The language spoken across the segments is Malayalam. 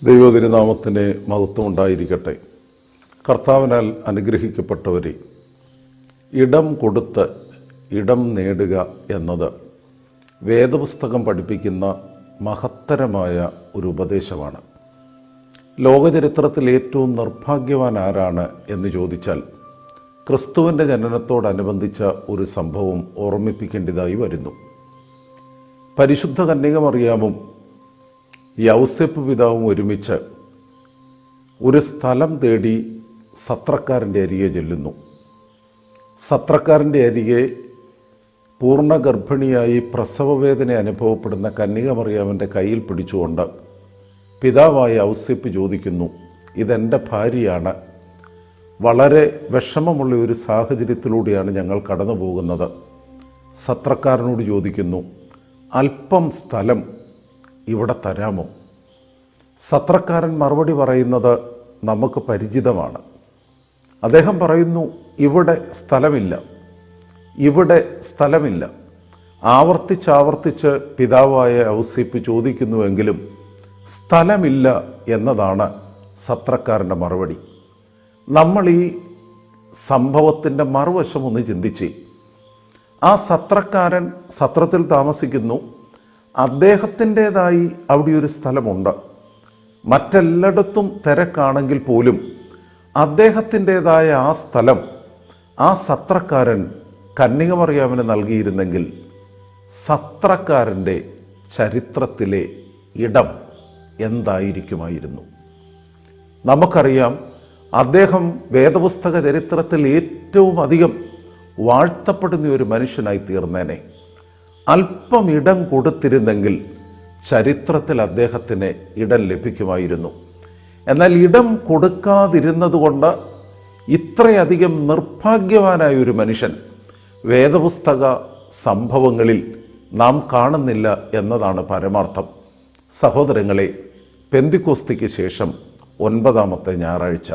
ദൈവതിരുനാമത്തിന് മഹത്വം ഉണ്ടായിരിക്കട്ടെ. കർത്താവിനാൽ അനുഗ്രഹിക്കപ്പെട്ടവരെ, ഇടം കൊടുത്ത് ഇടം നേടുക എന്നത് വേദപുസ്തകം പഠിപ്പിക്കുന്ന മഹത്തരമായ ഒരു ഉപദേശമാണ്. ലോകചരിത്രത്തിൽ ഏറ്റവും നിർഭാഗ്യവാൻ ആരാണ് എന്ന് ചോദിച്ചാൽ ക്രിസ്തുവിൻ്റെ ജനനത്തോടനുബന്ധിച്ച ഒരു സംഭവം ഓർമ്മിപ്പിക്കേണ്ടതായി വരുന്നു. പരിശുദ്ധ കന്യക മറിയാമും യൗസേപ്പ് പിതാവും ഒരുമിച്ച് ഒരു സ്ഥലം തേടി സത്രക്കാരൻ്റെ അരികെ ചെല്ലുന്നു. സത്രക്കാരൻ്റെ അരികെ പൂർണ്ണ ഗർഭിണിയായി പ്രസവവേദന അനുഭവപ്പെടുന്ന കന്യക മറിയാമിൻ്റെ കയ്യിൽ പിടിച്ചുകൊണ്ട് പിതാവായ യൗസേപ്പ് ചോദിക്കുന്നു, ഇതെൻ്റെ ഭാര്യയാണ്, വളരെ വിഷമമുള്ള ഒരു സാഹചര്യത്തിലൂടെയാണ് ഞങ്ങൾ കടന്നു പോകുന്നത്. സത്രക്കാരനോട് ചോദിക്കുന്നു, അല്പം സ്ഥലം ഇവിടെ തരാമോ? സത്രക്കാരൻ മറുപടി പറയുന്നത് നമുക്ക് പരിചിതമാണ്. അദ്ദേഹം പറയുന്നു, ഇവിടെ സ്ഥലമില്ല, ഇവിടെ സ്ഥലമില്ല. ആവർത്തിച്ചാവർത്തിച്ച് പിതാവായ യൗസേപ്പ് ചോദിക്കുന്നുവെങ്കിലും സ്ഥലമില്ല എന്നതാണ് സത്രക്കാരൻ്റെ മറുപടി. നമ്മൾ ഈ സംഭവത്തിൻ്റെ മറുവശം ഒന്ന് ചിന്തിച്ച്, ആ സത്രക്കാരൻ സത്രത്തിൽ താമസിക്കുന്നു, അദ്ദേഹത്തിൻ്റേതായി അവിടെ ഒരു സ്ഥലമുണ്ട്. മറ്റെല്ലായിടത്തും തിരക്കാണെങ്കിൽ പോലും അദ്ദേഹത്തിൻ്റേതായ ആ സ്ഥലം ആ സത്രക്കാരൻ കന്യക മറിയാമിന് നൽകിയിരുന്നെങ്കിൽ സത്രക്കാരൻ്റെ ചരിത്രത്തിലെ ഇടം എന്തായിരിക്കുമായിരുന്നു? നമുക്കറിയാം, അദ്ദേഹം വേദപുസ്തക ചരിത്രത്തിൽ ഏറ്റവും അധികം വാഴ്ത്തപ്പെടുന്ന ഒരു മനുഷ്യനായി തീർന്നേനെ. അല്പം ഇടം കൊടുത്തിരുന്നെങ്കിൽ ചരിത്രത്തിൽ അദ്ദേഹത്തിന് ഇടം ലഭിക്കുമായിരുന്നു. എന്നാൽ ഇടം കൊടുക്കാതിരുന്നതുകൊണ്ട് ഇത്രയധികം നിർഭാഗ്യവാനായ ഒരു മനുഷ്യൻ വേദപുസ്തക സംഭവങ്ങളിൽ നാം കാണുന്നില്ല എന്നതാണ് പരമാർത്ഥം. സഹോദരങ്ങളെ, പെന്തിക്കോസ്തിക്ക് ശേഷം 9ാമത്തെ ഞായറാഴ്ച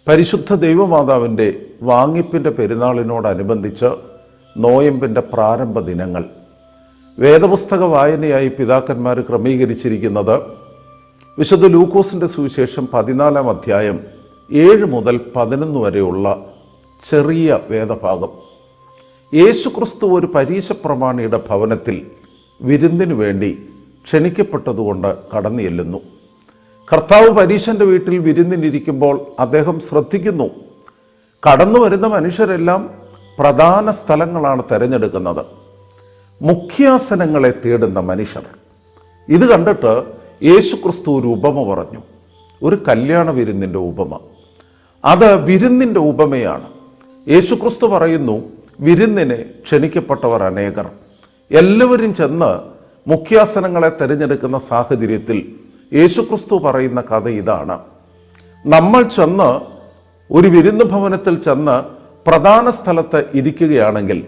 പരിശുദ്ധ ദൈവമാതാവിൻ്റെ വാങ്ങിപ്പിൻ്റെ പെരുന്നാളിനോടനുബന്ധിച്ച് നോയമ്പിൻ്റെ പ്രാരംഭ ദിനങ്ങൾ വേദപുസ്തക വായനയായി പിതാക്കന്മാർ ക്രമീകരിച്ചിരിക്കുന്നത് വിശുദ്ധ ലൂക്കോസിൻ്റെ സുവിശേഷം 14-ാം അധ്യായം 7 മുതൽ 11 വരെയുള്ള ചെറിയ വേദഭാഗം. യേശുക്രിസ്തു ഒരു പരീശപ്രമാണിയുടെ ഭവനത്തിൽ വിരുന്നിനു വേണ്ടി ക്ഷണിക്കപ്പെട്ടതുകൊണ്ട് കടന്നു ചെല്ലുന്നു. കർത്താവ് പരീശൻ്റെ വീട്ടിൽ വിരുന്നിനിരിക്കുമ്പോൾ അദ്ദേഹം ശ്രദ്ധിക്കുന്നു, കടന്നു വരുന്ന മനുഷ്യരെല്ലാം പ്രധാന സ്ഥലങ്ങളാണ് തിരഞ്ഞെടുക്കുന്നത്, മുഖ്യാസനങ്ങളെ തേടുന്ന മനുഷ്യർ. ഇത് കണ്ടിട്ട് യേശുക്രിസ്തു ഒരു ഉപമ പറഞ്ഞു, ഒരു കല്യാണ വിരുന്നിൻ്റെ ഉപമ. അത് വിരുന്നിൻ്റെ ഉപമയാണ്. യേശുക്രിസ്തു പറയുന്നു, വിരുന്നിനെ ക്ഷണിക്കപ്പെട്ടവർ അനേകർ, എല്ലാവരും ചെന്ന് മുഖ്യാസനങ്ങളെ തിരഞ്ഞെടുക്കുന്ന സാഹചര്യത്തിൽ യേശുക്രിസ്തു പറയുന്ന കഥ ഇതാണ്. നമ്മൾ ചെന്ന് ഒരു വിരുന്ന് ഭവനത്തിൽ ചെന്ന് പ്രധാന സ്ഥലത്ത് ഇരിക്കുകയാണെങ്കിൽ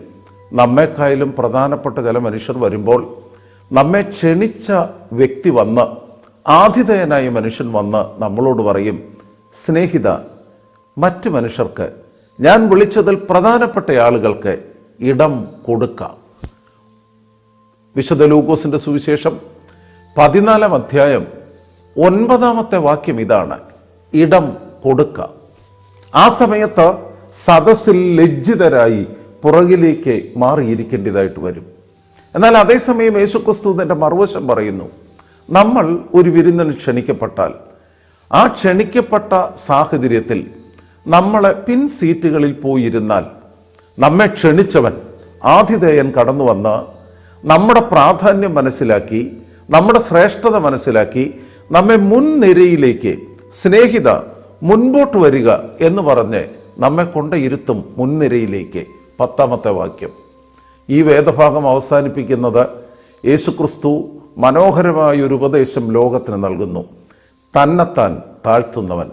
നമ്മെക്കായാലും പ്രധാനപ്പെട്ട ചില മനുഷ്യർ വരുമ്പോൾ നമ്മെ ക്ഷണിച്ച വ്യക്തി വന്ന്, ആതിഥേയനായ മനുഷ്യൻ വന്ന് നമ്മളോട് പറയും, സ്നേഹിത, മറ്റു മനുഷ്യർക്ക്, ഞാൻ വിളിച്ചതിൽ പ്രധാനപ്പെട്ട ആളുകൾക്ക് ഇടം കൊടുക്കാം. വിശുദ്ധ ലൂക്കോസിൻ്റെ സുവിശേഷം 14-ാം അധ്യായം 9ാമത്തെ വാക്യം ഇതാണ്, ഇടം കൊടുക്കുക. ആ സമയത്ത് സദസ്സിൽ ലജ്ജിതരായി പുറകിലേക്ക് മാറിയിരിക്കേണ്ടതായിട്ട് വരും. എന്നാൽ അതേസമയം യേശുക്രിസ്തു തൻ്റെ മറുവശം പറയുന്നു, നമ്മൾ ഒരു വിരുന്നിന് ക്ഷണിക്കപ്പെട്ടാൽ ആ ക്ഷണിക്കപ്പെട്ട സാഹചര്യത്തിൽ നമ്മളെ പിൻ സീറ്റുകളിൽ പോയിരുന്നാൽ നമ്മെ ക്ഷണിച്ചവൻ, ആതിഥേയൻ കടന്നു വന്ന് നമ്മുടെ പ്രാധാന്യം മനസ്സിലാക്കി, നമ്മുടെ ശ്രേഷ്ഠത മനസ്സിലാക്കി നമ്മെ മുൻനിരയിലേക്ക്, സ്നേഹിത മുൻപോട്ട് വരിക എന്ന് പറഞ്ഞ് നമ്മെ കൊണ്ടിരുത്തും മുൻനിരയിലേക്ക്. 10ാമത്തെ വാക്യം. ഈ വേദഭാഗം അവസാനിപ്പിക്കുന്നത് യേശുക്രിസ്തു മനോഹരമായ ഒരു ഉപദേശം ലോകത്തിന് നൽകുന്നു. തന്നെത്താൻ താഴ്ത്തുന്നവൻ,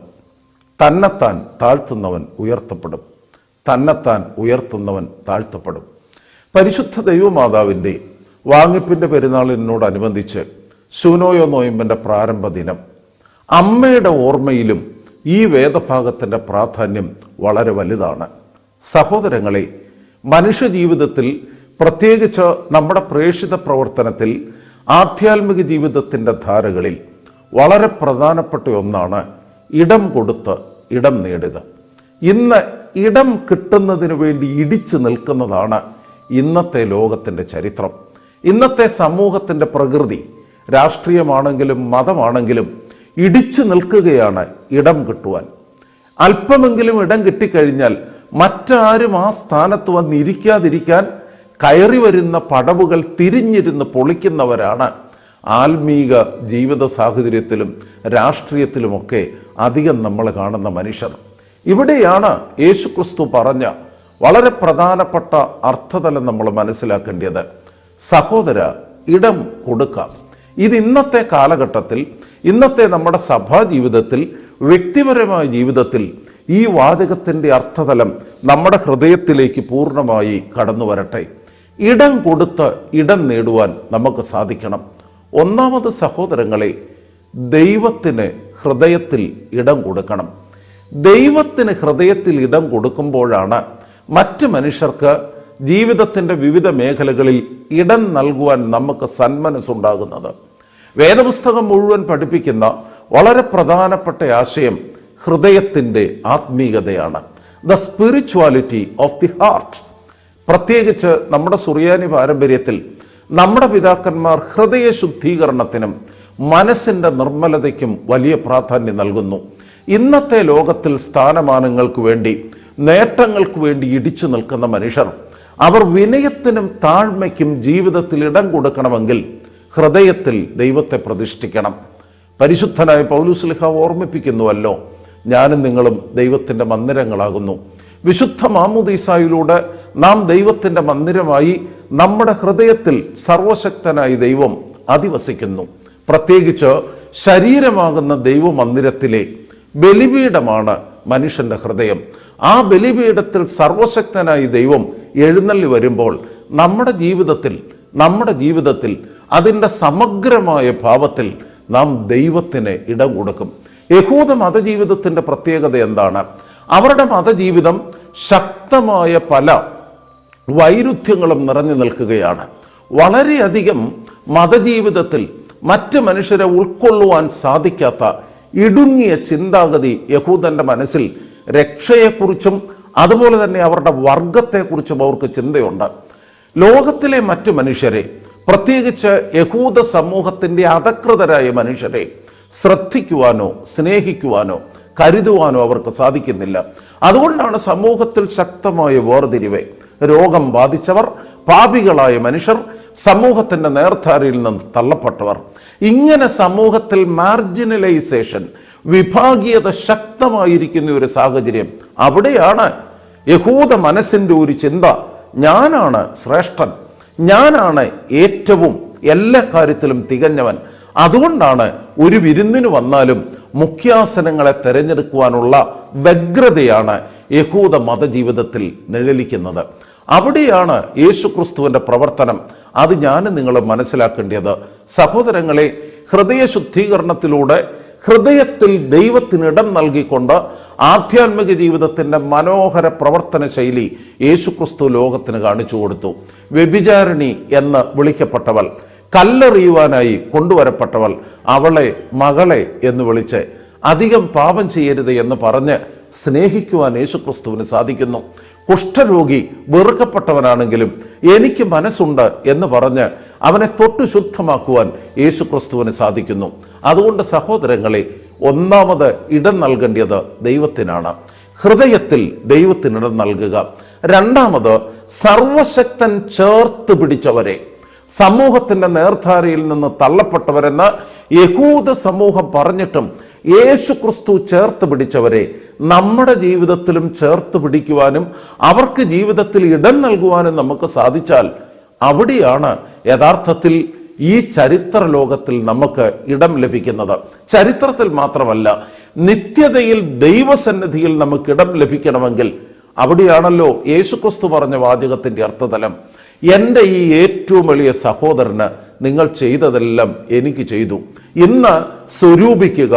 തന്നെത്താൻ താഴ്ത്തുന്നവൻ ഉയർത്തപ്പെടും, തന്നെത്താൻ ഉയർത്തുന്നവൻ താഴ്ത്തപ്പെടും. പരിശുദ്ധ ദൈവമാതാവിൻ്റെ വാങ്ങിപ്പിൻ്റെ പെരുന്നാളിനോടനുബന്ധിച്ച് ശൂനോയോ നോയമ്പിൻ്റെ പ്രാരംഭ ദിനം. അമ്മയുടെ ഓർമ്മയിലും ഈ വേദഭാഗത്തിൻ്റെ പ്രാധാന്യം വളരെ വലുതാണ്. സഹോദരങ്ങളെ, മനുഷ്യജീവിതത്തിൽ, പ്രത്യേകിച്ച് നമ്മുടെ പ്രേക്ഷിത പ്രവർത്തനത്തിൽ, ആധ്യാത്മിക ജീവിതത്തിൻ്റെ ധാരകളിൽ വളരെ പ്രധാനപ്പെട്ട ഒന്നാണ് ഇടം കൊടുത്ത് ഇടം നേടുക. ഇന്ന് ഇടം കിട്ടുന്നതിന് വേണ്ടി ഇടിച്ചു നിൽക്കുന്നതാണ് ഇന്നത്തെ ലോകത്തിൻ്റെ ചരിത്രം. ഇന്നത്തെ സമൂഹത്തിൻ്റെ പ്രകൃതി രാഷ്ട്രീയമാണെങ്കിലും മതമാണെങ്കിലും ഇടിച്ചു നിൽക്കുകയാണ് ഇടം കിട്ടുവാൻ. അല്പമെങ്കിലും ഇടം കിട്ടിക്കഴിഞ്ഞാൽ മറ്റാരും ആ സ്ഥാനത്ത് വന്നിരിക്കാതിരിക്കാൻ കയറി വരുന്ന പടവുകൾ തിരിഞ്ഞിരുന്ന് പൊളിക്കുന്നവരാണ് ആത്മീക ജീവിത സാഹചര്യത്തിലും രാഷ്ട്രീയത്തിലുമൊക്കെ അധികം നമ്മൾ കാണുന്ന മനുഷ്യർ. ഇവിടെയാണ് യേശുക്രിസ്തു പറഞ്ഞ വളരെ പ്രധാനപ്പെട്ട അർത്ഥതലം നമ്മൾ മനസ്സിലാക്കേണ്ടത്. സഹോദര, ഇടം കൊടുക്കാം. ഇത് ഇന്നത്തെ കാലഘട്ടത്തിൽ, ഇന്നത്തെ നമ്മുടെ സഭാ ജീവിതത്തിൽ, വ്യക്തിപരമായ ജീവിതത്തിൽ ഈ വാചകത്തിൻ്റെ അർത്ഥതലം നമ്മുടെ ഹൃദയത്തിലേക്ക് പൂർണ്ണമായി കടന്നു വരട്ടെ. ഇടം കൊടുത്ത് ഇടം നേടുവാൻ നമുക്ക് സാധിക്കണം. ഒന്നാമത് സഹോദരങ്ങളെ, ദൈവത്തിന് ഹൃദയത്തിൽ ഇടം കൊടുക്കണം. ദൈവത്തിന് ഹൃദയത്തിൽ ഇടം കൊടുക്കുമ്പോഴാണ് മറ്റ് മനുഷ്യർക്ക് ജീവിതത്തിൻ്റെ വിവിധ മേഖലകളിൽ ഇടം നൽകുവാൻ നമുക്ക് സന്മനസ്സുണ്ടാകുന്നത്. വേദപുസ്തകം മുഴുവൻ പഠിപ്പിക്കുന്ന വളരെ പ്രധാനപ്പെട്ട ആശയം ഹൃദയത്തിൻ്റെ ആത്മീയതയാണ്. The spirituality of the heart. പ്രത്യേകിച്ച് നമ്മുടെ സുറിയാനി പാരമ്പര്യത്തിൽ നമ്മുടെ പിതാക്കന്മാർ ഹൃദയ ശുദ്ധീകരണത്തിനും മനസ്സിൻ്റെ നിർമ്മലതയ്ക്കും വലിയ പ്രാധാന്യം നൽകുന്നു. ഇന്നത്തെ ലോകത്തിൽ സ്ഥാനമാനങ്ങൾക്ക് വേണ്ടി, നേട്ടങ്ങൾക്ക് വേണ്ടി ഇടിച്ചു നിൽക്കുന്ന മനുഷ്യർ, അവർ വിനയത്തിനും താഴ്മയ്ക്കും ജീവിതത്തിൽ ഇടം കൊടുക്കണമെങ്കിൽ ഹൃദയത്തിൽ ദൈവത്തെ പ്രതിഷ്ഠിക്കണം. പരിശുദ്ധനായ പൗലോസ്ലീഹ ഓർമ്മിപ്പിക്കുന്നുവല്ലോ, ഞാനും നിങ്ങളും ദൈവത്തിൻ്റെ മന്ദിരങ്ങളാകുന്നു. വിശുദ്ധ മാമോദീസായിലൂടെ നാം ദൈവത്തിൻ്റെ മന്ദിരമായി നമ്മുടെ ഹൃദയത്തിൽ സർവശക്തനായി ദൈവം അധിവസിക്കുന്നു. പ്രത്യേകിച്ച് ശരീരമാകുന്ന ദൈവമന്ദിരത്തിലെ ബലിപീഠമാണ് മനുഷ്യന്റെ ഹൃദയം. ആ ബലിപീഠത്തിൽ സർവശക്തനായി ദൈവം എഴുന്നള്ളി വരുമ്പോൾ നമ്മുടെ ജീവിതത്തിൽ അതിൻ്റെ സമഗ്രമായ ഭാവത്തിൽ നാം ദൈവത്തിന് ഇടം കൊടുക്കും. യഹൂദ മതജീവിതത്തിൻ്റെ പ്രത്യേകത എന്താണ്? അവരുടെ മതജീവിതം ശക്തമായ പല വൈരുദ്ധ്യങ്ങളും നിറഞ്ഞു നിൽക്കുകയാണ്. വളരെയധികം മതജീവിതത്തിൽ മറ്റ് മനുഷ്യരെ ഉൾക്കൊള്ളുവാൻ സാധിക്കാത്ത ഇടുങ്ങിയ ചിന്താഗതി യഹൂദന്റെ മനസ്സിൽ രക്ഷയെക്കുറിച്ചും അതുപോലെ തന്നെ അവരുടെ വർഗത്തെക്കുറിച്ചും അവർക്ക് ചിന്തയുണ്ട്. ലോകത്തിലെ മറ്റു മനുഷ്യരെ, പ്രത്യേകിച്ച് യഹൂദ സമൂഹത്തിൻ്റെ അധകൃതരായ മനുഷ്യരെ ശ്രദ്ധിക്കുവാനോ സ്നേഹിക്കുവാനോ കരുതുവാനോ അവർക്ക് സാധിക്കുന്നില്ല. അതുകൊണ്ടാണ് സമൂഹത്തിൽ ശക്തമായ വേർതിരിവ്. രോഗം ബാധിച്ചവർ, പാപികളായ മനുഷ്യർ, സമൂഹത്തിൻ്റെ നേർധാരയിൽ നിന്ന് തള്ളപ്പെട്ടവർ, ഇങ്ങനെ സമൂഹത്തിൽ മാർജിനലൈസേഷൻ, വിഭാഗീയത ശക്തമായിരിക്കുന്ന ഒരു സാഹചര്യം. അവിടെയാണ് യഹൂദ മനസ്സിൻ്റെ ഒരു ചിന്ത, ഞാനാണ് ശ്രേഷ്ഠൻ, ഞാനാണ് ഏറ്റവും എല്ലാ കാര്യത്തിലും തികഞ്ഞവൻ. അതുകൊണ്ടാണ് ഒരു വിരുന്നിന് വന്നാലും മുഖ്യാസനങ്ങളെ തെരഞ്ഞെടുക്കുവാനുള്ള വ്യഗ്രതയാണ് യഹൂദ മതജീവിതത്തിൽ നിഴലിക്കുന്നത്. അവിടെയാണ് യേശുക്രിസ്തുവിൻ്റെ പ്രവർത്തനം. അത് ഞാനും നിങ്ങൾ മനസ്സിലാക്കേണ്ടത്. സഹോദരങ്ങളെ, ഹൃദയ ശുദ്ധീകരണത്തിലൂടെ ഹൃദയത്തിൽ ദൈവത്തിനിടം നൽകിക്കൊണ്ട് ആധ്യാത്മിക ജീവിതത്തിൻ്റെ മനോഹര പ്രവർത്തന ശൈലി യേശുക്രിസ്തു ലോകത്തിന് കാണിച്ചു കൊടുത്തു. വ്യഭിചാരിണി എന്ന് വിളിക്കപ്പെട്ടവൾ, കല്ലെറിയുവാനായി കൊണ്ടുവരപ്പെട്ടവൾ, അവളെ മകളെ എന്ന് വിളിച്ച് അധികം പാപം ചെയ്യരുത് എന്ന് പറഞ്ഞ് സ്നേഹിക്കുവാൻ യേശുക്രിസ്തുവിന് സാധിക്കുന്നു. കുഷ്ഠരോഗി വെറുക്കപ്പെട്ടവനാണെങ്കിലും എനിക്ക് മനസ്സുണ്ട് എന്ന് പറഞ്ഞ് അവനെ തൊട്ടു ശുദ്ധമാക്കുവാൻ യേശുക്രിസ്തുവിന് സാധിക്കുന്നു. അതുകൊണ്ട് സഹോദരങ്ങളെ, ഒന്നാമത് ഇടം നൽകേണ്ടത് ദൈവത്തിനാണ്. ഹൃദയത്തിൽ ദൈവത്തിനിടം നൽകുക. രണ്ടാമത്, സർവശക്തൻ ചേർത്ത് പിടിച്ചവരെ, സമൂഹത്തിൻ്റെ നേർധാരയിൽ നിന്ന് തള്ളപ്പെട്ടവരെന്ന് യഹൂദ സമൂഹം പറഞ്ഞിട്ടും യേശുക്രിസ്തു ചേർത്ത് പിടിച്ചവരെ നമ്മുടെ ജീവിതത്തിലും ചേർത്ത് പിടിക്കുവാനും അവർക്ക് ജീവിതത്തിൽ ഇടം നൽകുവാനും നമുക്ക് സാധിച്ചാൽ അവിടെയാണ് യഥാർത്ഥത്തിൽ ഈ ചരിത്ര ലോകത്തിൽ നമുക്ക് ഇടം ലഭിക്കുന്നത്. ചരിത്രത്തിൽ മാത്രമല്ല, നിത്യതയിൽ ദൈവസന്നിധിയിൽ നമുക്ക് ഇടം ലഭിക്കണമെങ്കിൽ അവിടെയാണല്ലോ യേശുക്രിസ്തു പറഞ്ഞ വാചകത്തിൻ്റെ അർത്ഥതലം. എൻ്റെ ഈ ഏറ്റവും വലിയ സഹോദരന് നിങ്ങൾ ചെയ്തതെല്ലാം എനിക്ക് ചെയ്തു. ഇന്ന് സ്വരൂപിക്കുക,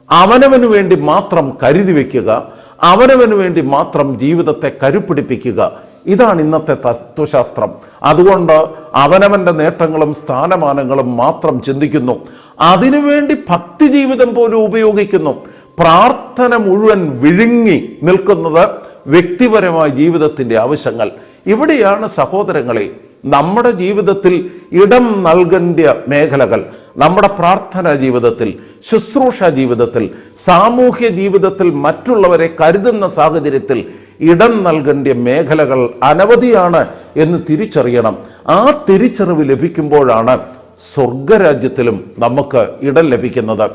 അവനവന് വേണ്ടി മാത്രം കരുതി വയ്ക്കുക, അവനവന് വേണ്ടി മാത്രം ജീവിതത്തെ കരുപ്പിടിപ്പിക്കുക, ഇതാണ് ഇന്നത്തെ തത്വശാസ്ത്രം. അതുകൊണ്ട് അവനവൻ്റെ നേട്ടങ്ങളും സ്ഥാനമാനങ്ങളും മാത്രം ചിന്തിക്കുന്നു. അതിനുവേണ്ടി ഭക്തി ജീവിതം പോലും ഉപയോഗിക്കുന്നു. പ്രാർത്ഥന മുഴുവൻ വിഴുങ്ങി നിൽക്കുന്നത് വ്യക്തിപരമായ ജീവിതത്തിൻ്റെ ആവശ്യങ്ങൾ. ഇവിടെയാണ് സഹോദരങ്ങളെ നമ്മുടെ ജീവിതത്തിൽ ഇടം നൽകേണ്ട മേഖലകൾ. നമ്മുടെ പ്രാർത്ഥനാ ജീവിതത്തിൽ, ശുശ്രൂഷ ജീവിതത്തിൽ, സാമൂഹ്യ ജീവിതത്തിൽ മറ്റുള്ളവരെ കരുതുന്ന സാഹചര്യത്തിൽ ഇടം നൽകേണ്ട മേഖലകൾ അനവധിയാണ് എന്ന് തിരിച്ചറിയണം. ആ തിരിച്ചറിവ് ലഭിക്കുമ്പോഴാണ് സ്വർഗരാജ്യത്തിലും നമുക്ക് ഇടം ലഭിക്കുന്നത്.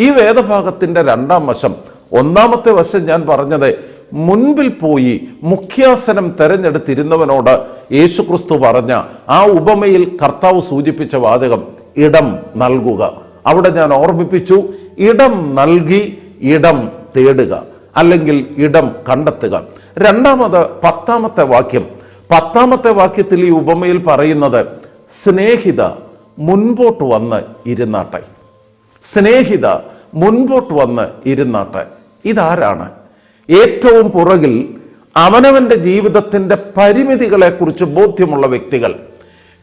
ഈ വേദഭാഗത്തിൻ്റെ രണ്ടാം വശം, ഒന്നാമത്തെ വശം ഞാൻ പറഞ്ഞത്, മുൻപിൽ പോയി മുഖ്യാസനം തെരഞ്ഞെടുത്തിരുന്നവനോട് യേശുക്രിസ്തു പറഞ്ഞ ആ ഉപമയിൽ കർത്താവ് സൂചിപ്പിച്ച വാചകം ഇടം നൽകുക. അവിടെ ഞാൻ ഓർമ്മിപ്പിച്ചു, ഇടം നൽകി ഇടം തേടുക, അല്ലെങ്കിൽ ഇടം കണ്ടെത്തുക. രണ്ടാമത് 10ാമത്തെ വാക്യം. 10ാമത്തെ വാക്യത്തിൽ ഈ ഉപമയിൽ പറയുന്നത്, സ്നേഹിത മുൻപോട്ട് വന്ന് ഇരുന്നാട്ടെ. സ്നേഹിത മുൻപോട്ട് വന്ന് ഇരുന്നാട്ടെ. ഇതാരാണ്? ഏറ്റവും പുറകിൽ അവനവന്റെ ജീവിതത്തിന്റെ പരിമിതികളെക്കുറിച്ച് ബോധ്യമുള്ള വ്യക്തികൾ,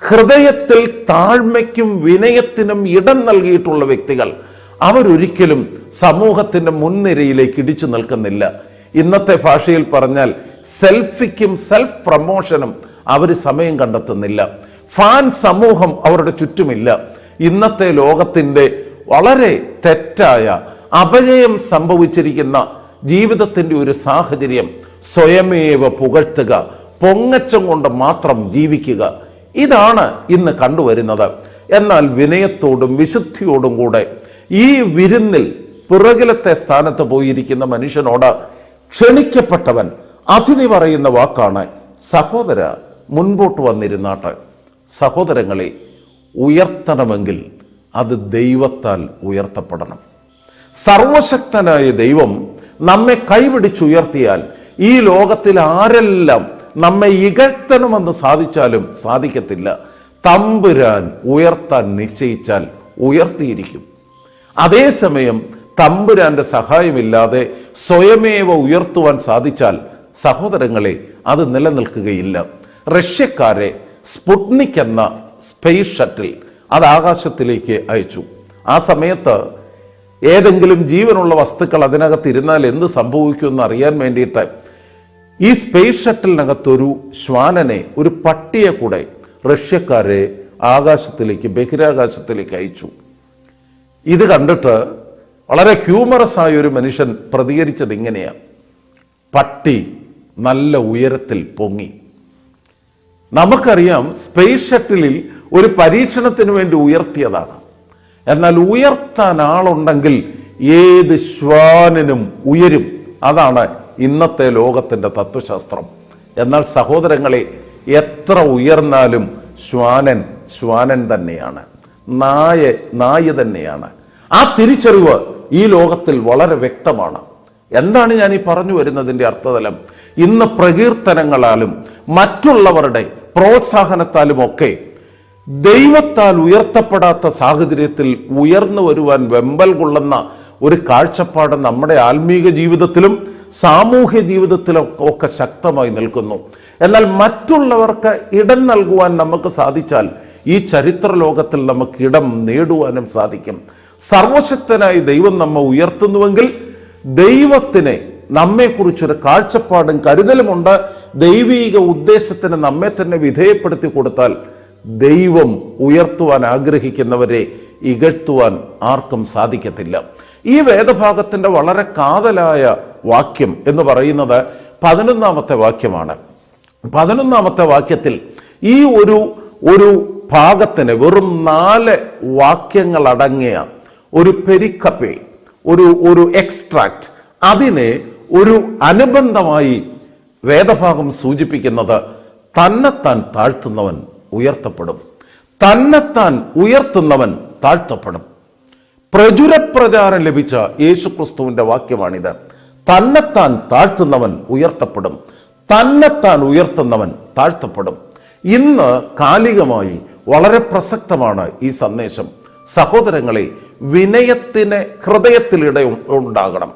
ഹൃദയത്തിൽ താഴ്മയ്ക്കും വിനയത്തിനും ഇടം നൽകിയിട്ടുള്ള വ്യക്തികൾ. അവരൊരിക്കലും സമൂഹത്തിന്റെ മുൻനിരയിലേക്ക് ഇടിച്ചു നിൽക്കുന്നില്ല. ഇന്നത്തെ ഭാഷയിൽ പറഞ്ഞാൽ സെൽഫിക്കും സെൽഫ് പ്രമോഷനും അവർ സമയം കണ്ടെത്തുന്നില്ല. ഫാൻ സമൂഹം അവരുടെ ചുറ്റുമില്ല. ഇന്നത്തെ ലോകത്തിന്റെ വളരെ തെറ്റായ അപജയം സംഭവിച്ചിരിക്കുന്ന ജീവിതത്തിന്റെ ഒരു സാഹചര്യം സ്വയമേവ പുകഴ്ത്തുക, പൊങ്ങച്ചം കൊണ്ട് മാത്രം ജീവിക്കുക. ഇതാണ് ഇന്ന് കണ്ടുവരുന്നത്. എന്നാൽ വിനയത്തോടും വിശുദ്ധിയോടും കൂടെ ഈ വിരുന്നിൽ പിറകിലത്തെ സ്ഥാനത്ത് പോയിരിക്കുന്ന മനുഷ്യനോട് ക്ഷണിക്കപ്പെട്ടവൻ അതിഥി പറയുന്ന വാക്കാണ്, സഹോദര മുൻപോട്ട് വന്നിരുന്നാട്ടെ. സഹോദരങ്ങളെ, ഉയർത്തണമെങ്കിൽ അത് ദൈവത്താൽ ഉയർത്തപ്പെടണം. സർവശക്തനായ ദൈവം നമ്മെ കൈപിടിച്ചുയർത്തിയാൽ ഈ ലോകത്തിൽ ആരെല്ലാം നമ്മെ ഇകഴ്ത്തണമെന്ന് സാധിച്ചാലും സാധിക്കത്തില്ല. തമ്പുരാൻ ഉയർത്താൻ നിശ്ചയിച്ചാൽ ഉയർത്തിയിരിക്കും. അതേസമയം തമ്പുരാന്റെ സഹായമില്ലാതെ സ്വയമേവ ഉയർത്തുവാൻ സാധിച്ചാൽ സഹോദരങ്ങളെ അത് നിലനിൽക്കുകയില്ല. റഷ്യക്കാരെ സ്പുട്നിക് എന്ന സ്പേസ് ഷട്ടിൽ അത് ആകാശത്തിലേക്ക് അയച്ചു. ആ സമയത്ത് ഏതെങ്കിലും ജീവനുള്ള വസ്തുക്കൾ അതിനകത്ത് ഇരുന്നാൽ എന്ത് സംഭവിക്കുമെന്ന് അറിയാൻ വേണ്ടിയിട്ട് ഈ സ്പേസ് ഷട്ടിലിനകത്തൊരു ശ്വാനനെ, ഒരു പട്ടിയെ കൂടെ റഷ്യക്കാരെ ആകാശത്തിലേക്ക്, ബഹിരാകാശത്തിലേക്ക് അയച്ചു. ഇത് കണ്ടിട്ട് വളരെ ഹ്യൂമറസ് ആയ ഒരു മനുഷ്യൻ പ്രതികരിച്ചത് ഇങ്ങനെയാണ്: പട്ടി നല്ല ഉയരത്തിൽ പൊങ്ങി. നമുക്കറിയാം സ്പേസ് ഷട്ടിലിൽ ഒരു പരീക്ഷണത്തിന് വേണ്ടി ഉയർത്തിയതാണ്. എന്നാൽ ഉയർത്താൻ ആളുണ്ടെങ്കിൽ ഏത് ശ്വാനിനും ഉയരും. അതാണ് ഇന്നത്തെ ലോകത്തിന്റെ തത്വശാസ്ത്രം. എന്നാൽ സഹോദരങ്ങളെ, എത്ര ഉയർന്നാലും ശ്വാനൻ തന്നെയാണ്, നായ തന്നെയാണ്. ആ തിരിച്ചറിവ് ഈ ലോകത്തിൽ വളരെ വ്യക്തമാണ്. എന്താണ് ഞാൻ ഈ പറഞ്ഞു വരുന്നതിൻ്റെ അർത്ഥതലം? ഇന്ന് പ്രകീർത്തനങ്ങളാലും മറ്റുള്ളവരുടെ പ്രോത്സാഹനത്താലും ഒക്കെ ദൈവത്താൽ ഉയർത്തപ്പെടാത്ത സാഹചര്യത്തിൽ ഉയർന്നു വരുവാൻ വെമ്പൽ കൊള്ളുന്ന ഒരു കാഴ്ചപ്പാട് നമ്മുടെ ആത്മീക ജീവിതത്തിലും സാമൂഹ്യ ജീവിതത്തിലും ഒക്കെ ശക്തമായി നിൽക്കുന്നു. എന്നാൽ മറ്റുള്ളവർക്ക് ഇടം നൽകുവാൻ നമുക്ക് സാധിച്ചാൽ ഈ ചരിത്ര ലോകത്തിൽ നമുക്ക് ഇടം നേടുവാനും സാധിക്കും. സർവശക്തനായി ദൈവം നമ്മെ ഉയർത്തുന്നുവെങ്കിൽ ദൈവത്തിന് നമ്മെക്കുറിച്ചൊരു കാഴ്ചപ്പാടും കരുതലുമുണ്ട്. ദൈവീക ഉദ്ദേശത്തിന് നമ്മെ തന്നെ വിധേയപ്പെടുത്തി കൊടുത്താൽ ദൈവം ഉയർത്തുവാൻ ആഗ്രഹിക്കുന്നവരെ ഇകഴ്ത്തുവാൻ ആർക്കും സാധിക്കത്തില്ല. ഈ വേദഭാഗത്തിന്റെ വളരെ കാതലായ വാക്യം എന്ന് പറയുന്നത് 11ാമത്തെ വാക്യമാണ്. 11ാമത്തെ വാക്യത്തിൽ ഈ ഒരു ഭാഗത്തിന് വെറും 4 വാക്യങ്ങൾ അടങ്ങിയ ഒരു പെരിക്കപ്പെ, ഒരു എക്സ്ട്രാക്ട്, അതിനെ ഒരു അനുബന്ധമായി വേദഭാഗം സൂചിപ്പിക്കുന്നത് തന്നെത്താൻ താഴ്ത്തുന്നവൻ ഉയർത്തപ്പെടും, തന്നെത്താൻ ഉയർത്തുന്നവൻ താഴ്ത്തപ്പെടും. പ്രചുരപ്രചാരം ലഭിച്ച യേശുക്രിസ്തുവിന്റെ വാക്യമാണിത്. തന്നെത്താൻ താഴ്ത്തുന്നവൻ ഉയർത്തപ്പെടും, തന്നെത്താൻ ഉയർത്തുന്നവൻ താഴ്ത്തപ്പെടും. ഇന്ന് കാലികമായി വളരെ പ്രസക്തമാണ് ഈ സന്ദേശം. സഹോദരങ്ങളെ, വിനയത്തിന് ഹൃദയത്തിൽ ഉണ്ടാകണം.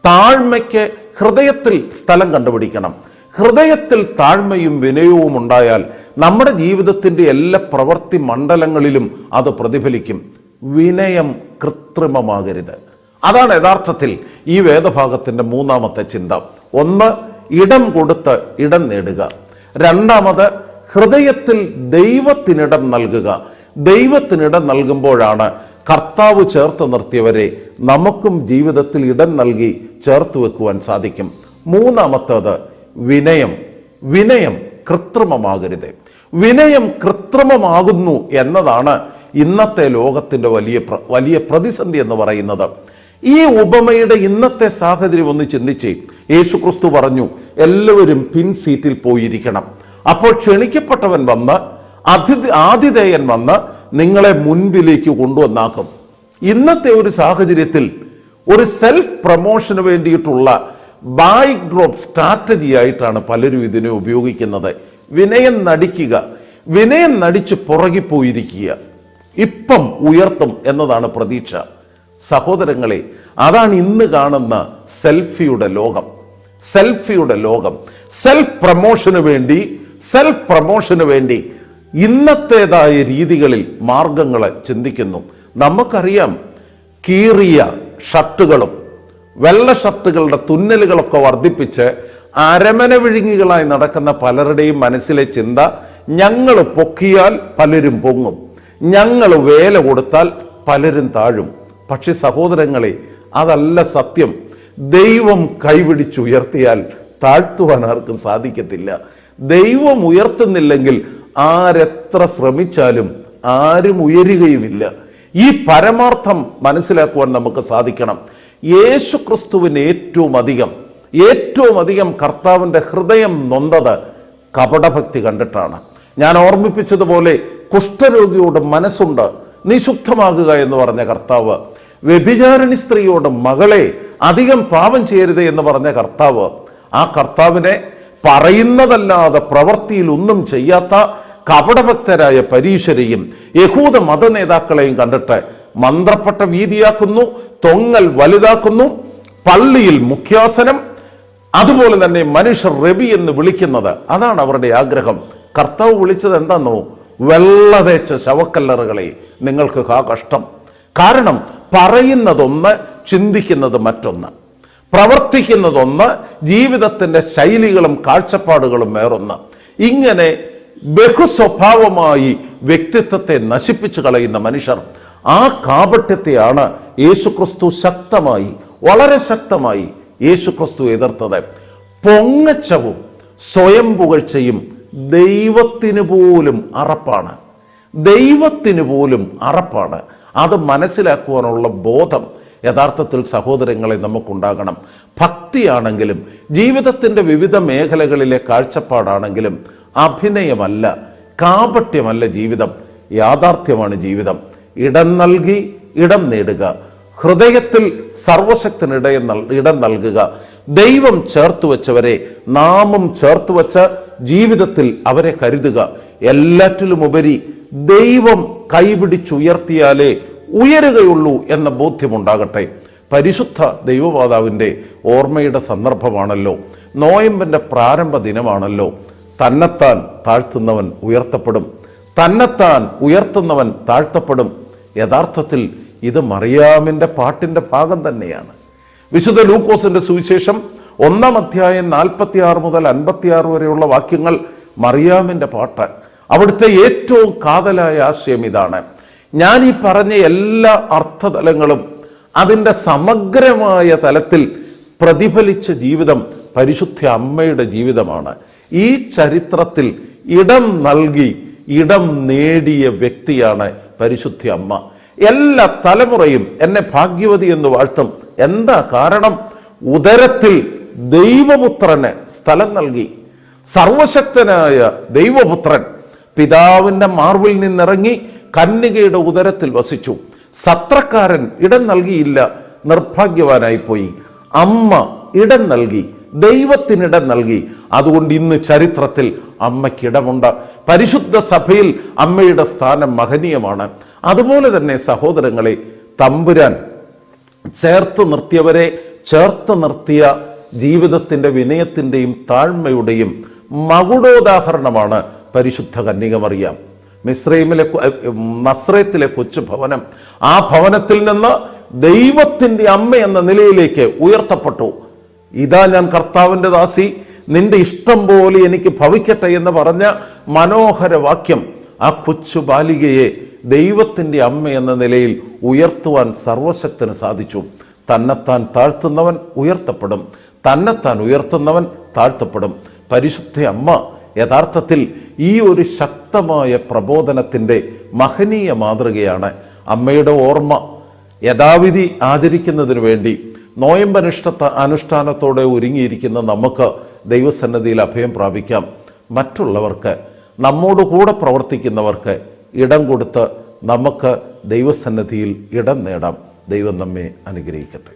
താഴ്മയ്ക്ക് ഹൃദയത്തിൽ സ്ഥലം കണ്ടുപിടിക്കണം. ഹൃദയത്തിൽ താഴ്മയും വിനയവും ഉണ്ടായാൽ നമ്മുടെ ജീവിതത്തിൻ്റെ എല്ലാ പ്രവൃത്തി മണ്ഡലങ്ങളിലും അത് പ്രതിഫലിക്കും. വിനയം കൃത്രിമമാകരുത്. അതാണ് യഥാർത്ഥത്തിൽ ഈ വേദഭാഗത്തിൻ്റെ മൂന്നാമത്തെ ചിന്ത. ഒന്ന്, ഇടം കൊടുത്ത് ഇടം നേടുക. രണ്ടാമത്, ഹൃദയത്തിൽ ദൈവത്തിനിടം നൽകുക. ദൈവത്തിനിടം നൽകുമ്പോഴാണ് കർത്താവ് ചേർത്ത് നിർത്തിയവരെ നമുക്കും ജീവിതത്തിൽ ഇടം നൽകി ചേർത്ത് വെക്കുവാൻ സാധിക്കും. മൂന്നാമത്തേത് വിനയം. വിനയം കൃത്രിമമാകരുത്. വിനയം കൃത്രിമമാകുന്നു എന്നതാണ് ഇന്നത്തെ ലോകത്തിൻ്റെ വലിയ പ്രതിസന്ധി എന്ന് പറയുന്നത്. ഈ ഉപമയുടെ ഇന്നത്തെ സാഹചര്യം ഒന്ന് ചിന്തിച്ച്, യേശുക്രിസ്തു പറഞ്ഞു എല്ലാവരും പിൻസീറ്റിൽ പോയിരിക്കണം. അപ്പോൾ ക്ഷണിക്കപ്പെട്ടവൻ വന്ന് ആതിഥേയൻ വന്ന് നിങ്ങളെ മുൻപിലേക്ക് കൊണ്ടുവന്നാക്കും. ഇന്നത്തെ ഒരു സാഹചര്യത്തിൽ ഒരു സെൽഫ് പ്രൊമോഷന് വേണ്ടിയിട്ടുള്ള ബാക്ക് ഡ്രോപ്പ് സ്ട്രാറ്റജി ആയിട്ടാണ് പലരും ഇതിനെ ഉപയോഗിക്കുന്നത്. വിനയം നടിക്കുക, വിനയം നടിച്ച് പുറകിപ്പോയിരിക്കുക, ഇപ്പം ഉയർത്തും എന്നതാണ് പ്രതീക്ഷ. സഹോദരങ്ങളെ, അതാണ് ഇന്ന് കാണുന്ന സെൽഫിയുടെ ലോകം. സെൽഫിയുടെ ലോകം. സെൽഫ് പ്രൊമോഷന് വേണ്ടി ഇന്നത്തേതായ രീതികളിൽ മാർഗങ്ങൾ ചിന്തിക്കുന്നു. നമുക്കറിയാം, കീറിയ ഷർട്ടുകളും വെള്ള ഷർട്ടുകളുടെ തുന്നലുകളൊക്കെ വർദ്ധിപ്പിച്ച് അരമന വിഴുങ്ങികളായി നടക്കുന്ന പലരുടെയും മനസ്സിലെ ചിന്ത, ഞങ്ങൾ പൊക്കിയാൽ പലരും പൊങ്ങും, ഞങ്ങൾ വേല കൊടുത്താൽ പലരും താഴും. പക്ഷെ സഹോദരങ്ങളെ, അതല്ല സത്യം. ദൈവം കൈപിടിച്ചുയർത്തിയാൽ താഴ്ത്തുവാൻ ആർക്കും സാധിക്കത്തില്ല. ദൈവം ഉയർത്തുന്നില്ലെങ്കിൽ ആരെത്ര ശ്രമിച്ചാലും ആരും ഉയരുകയുമില്ല. ഈ പരമാർത്ഥം മനസ്സിലാക്കുവാൻ നമുക്ക് സാധിക്കണം. യേശു ക്രിസ്തുവിന് ഏറ്റവും അധികം കർത്താവിൻ്റെ ഹൃദയം നൊന്തത് കപടഭക്തി കണ്ടിട്ടാണ്. ഞാൻ ഓർമ്മിപ്പിച്ചതുപോലെ കുഷ്ഠരോഗിയോട് മനസ്സുണ്ട്, നീ ശുദ്ധമാകുക എന്ന് പറഞ്ഞ കർത്താവ്, വ്യഭിചാരിണി സ്ത്രീയോട് മകളെ അധികം പാപം ചെയ്യരുത് എന്ന് പറഞ്ഞ കർത്താവ്, ആ കർത്താവിനെ പറയുന്നതല്ലാതെ പ്രവൃത്തിയിൽ ഒന്നും ചെയ്യാത്ത കപടഭക്തരായ പരീശരെയും യഹൂദ മത നേതാക്കളെയും കണ്ടിട്ട് മന്ത്രപ്പെട്ട വീതിയാക്കുന്നു, തൊങ്ങൽ വലുതാക്കുന്നു, പള്ളിയിൽ മുഖ്യാസനം, അതുപോലെ തന്നെ മനുഷ്യർ റബി എന്ന് വിളിക്കുന്നത്, അതാണ് അവരുടെ ആഗ്രഹം. കർത്താവ് വിളിച്ചത് എന്താണെന്നോ? വെള്ളതേച്ച ശവക്കല്ലറുകളെ നിങ്ങൾക്ക് കഷ്ടം. കാരണം പറയുന്നതൊന്ന്, ചിന്തിക്കുന്നത് മറ്റൊന്ന്, പ്രവർത്തിക്കുന്നതൊന്ന്, ജീവിതത്തിൻ്റെ ശൈലികളും കാഴ്ചപ്പാടുകളും വേറൊന്ന്. ഇങ്ങനെ ബഹുസ്വഭാവമായി വ്യക്തിത്വത്തെ നശിപ്പിച്ചു കളയുന്ന മനുഷ്യർ, ആ കാപട്യത്തെയാണ് യേശുക്രിസ്തു വളരെ ശക്തമായി യേശുക്രിസ്തു എതിർത്തത്. പൊങ്ങച്ചവും സ്വയം പുകഴ്ചയും ദൈവത്തിന് പോലും അറപ്പാണ്. അത് മനസ്സിലാക്കുവാനുള്ള ബോധം യഥാർത്ഥത്തിൽ സഹോദരങ്ങളെ നമുക്കുണ്ടാകണം. ഭക്തിയാണെങ്കിലും ജീവിതത്തിൻ്റെ വിവിധ മേഖലകളിലെ കാഴ്ചപ്പാടാണെങ്കിലും അഭിനയമല്ല, കാപട്യമല്ല ജീവിതം, യാഥാർത്ഥ്യമാണ് ജീവിതം. ഇടം നൽകി ഇടം നേടുക, ഹൃദയത്തിൽ സർവശക്തന് ഇടം നൽകുക, ദൈവം ചേർത്തു വെച്ചവരെ നാമും ചേർത്തു വെച്ച് ജീവിതത്തിൽ അവരെ കരുതുക. എല്ലാറ്റിലുമുപരി ദൈവം കൈപിടിച്ചുയർത്തിയാലേ ഉയരുകയുള്ളൂ എന്ന ബോധ്യമുണ്ടാകട്ടെ. പരിശുദ്ധ ദൈവമാതാവിൻ്റെ ഓർമ്മയുടെ സന്ദർഭമാണല്ലോ, നോയമ്പിൻ്റെ പ്രാരംഭ ദിനമാണല്ലോ. തന്നെത്താൻ താഴ്ത്തുന്നവൻ ഉയർത്തപ്പെടും, തന്നെത്താൻ ഉയർത്തുന്നവൻ താഴ്ത്തപ്പെടും. യഥാർത്ഥത്തിൽ ഇത് മറിയാമിൻ്റെ പാട്ടിൻ്റെ ഭാഗം തന്നെയാണ്. വിശുദ്ധ ലൂക്കോസിന്റെ സുവിശേഷം 1-ാം അധ്യായം 46 മുതൽ 56 വരെയുള്ള വാക്യങ്ങൾ മറിയാമിൻ്റെ പാട്ട്. അവിടുത്തെ ഏറ്റവും കാതലായ ആശയം ഇതാണ്. ഞാൻ ഈ പറഞ്ഞ എല്ലാ അർത്ഥതലങ്ങളും അതിൻ്റെ സമഗ്രമായ തലത്തിൽ പ്രതിഫലിച്ച ജീവിതം പരിശുദ്ധ അമ്മയുടെ ജീവിതമാണ്. ഈ ചരിത്രത്തിൽ ഇടം നൽകി ഇടം നേടിയ വ്യക്തിയാണ് പരിശുദ്ധ അമ്മ. എല്ലാ തലമുറയും എന്നെ ഭാഗ്യവതി എന്ന് വാഴ്ത്തും. എന്താ കാരണം? ഉദരത്തിൽ ദൈവപുത്രന് സ്ഥലം നൽകി. സർവശക്തനായ ദൈവപുത്രൻ പിതാവിൻ്റെ മാർവിൽ നിന്നിറങ്ങി കന്യകയുടെ ഉദരത്തിൽ വസിച്ചു. സത്രക്കാരൻ ഇടം നൽകിയില്ല, നിർഭാഗ്യവാനായിപ്പോയി. അമ്മ ഇടം നൽകി, ദൈവത്തിനിടം നൽകി. അതുകൊണ്ട് ഇന്ന് ചരിത്രത്തിൽ അമ്മയ്ക്കിടമുണ്ട്. പരിശുദ്ധ സഭയിൽ അമ്മയുടെ സ്ഥാനം മഹനീയമാണ്. അതുപോലെ തന്നെ സഹോദരങ്ങളെ, തമ്പുരാൻ ചേർത്ത് നിർത്തിയവരെ ചേർത്ത് നിർത്തിയ ജീവിതത്തിൻ്റെ വിനയത്തിൻ്റെയും താഴ്മയുടെയും മകുടോദാഹരണമാണ് പരിശുദ്ധ കന്യക മറിയാം. മിസ്രൈമിലെ നസ്രേത്തിലെ കൊച്ചു ഭവനം, ആ ഭവനത്തിൽ നിന്ന് ദൈവത്തിൻ്റെ അമ്മ എന്ന നിലയിലേക്ക് ഉയർത്തപ്പെട്ടു. ഇതാ ഞാൻ കർത്താവിൻ്റെ ദാസി, നിന്റെ ഇഷ്ടം പോലെ എനിക്ക് ഭവിക്കട്ടെ എന്ന് പറഞ്ഞ മനോഹര വാക്യം ആ കൊച്ചു ബാലികയെ ദൈവത്തിൻ്റെ അമ്മ എന്ന നിലയിൽ ഉയർത്തുവാൻ സർവശക്തന് സാധിച്ചു. തന്നെത്താൻ താഴ്ത്തുന്നവൻ ഉയർത്തപ്പെടും, തന്നെത്താൻ ഉയർത്തുന്നവൻ താഴ്ത്തപ്പെടും. പരിശുദ്ധ അമ്മ യഥാർത്ഥത്തിൽ ഈ ഒരു ശക്തമായ പ്രബോധനത്തിൻ്റെ മഹനീയ മാതൃകയാണ്. അമ്മയുടെ ഓർമ്മ യഥാവിധി ആചരിക്കുന്നതിന് വേണ്ടി അനുഷ്ഠാനത്തോടെ ഒരുങ്ങിയിരിക്കുന്ന നമുക്ക് ദൈവസന്നിധിയിൽ അഭയം പ്രാപിക്കാം. മറ്റുള്ളവർക്ക്, നമ്മോട് കൂടെ പ്രവർത്തിക്കുന്നവർക്ക് ഇടം കൊടുത്ത് നമുക്ക് ദൈവസന്നിധിയിൽ ഇടം നേടാം. ദൈവം നമ്മെ അനുഗ്രഹിക്കട്ടെ.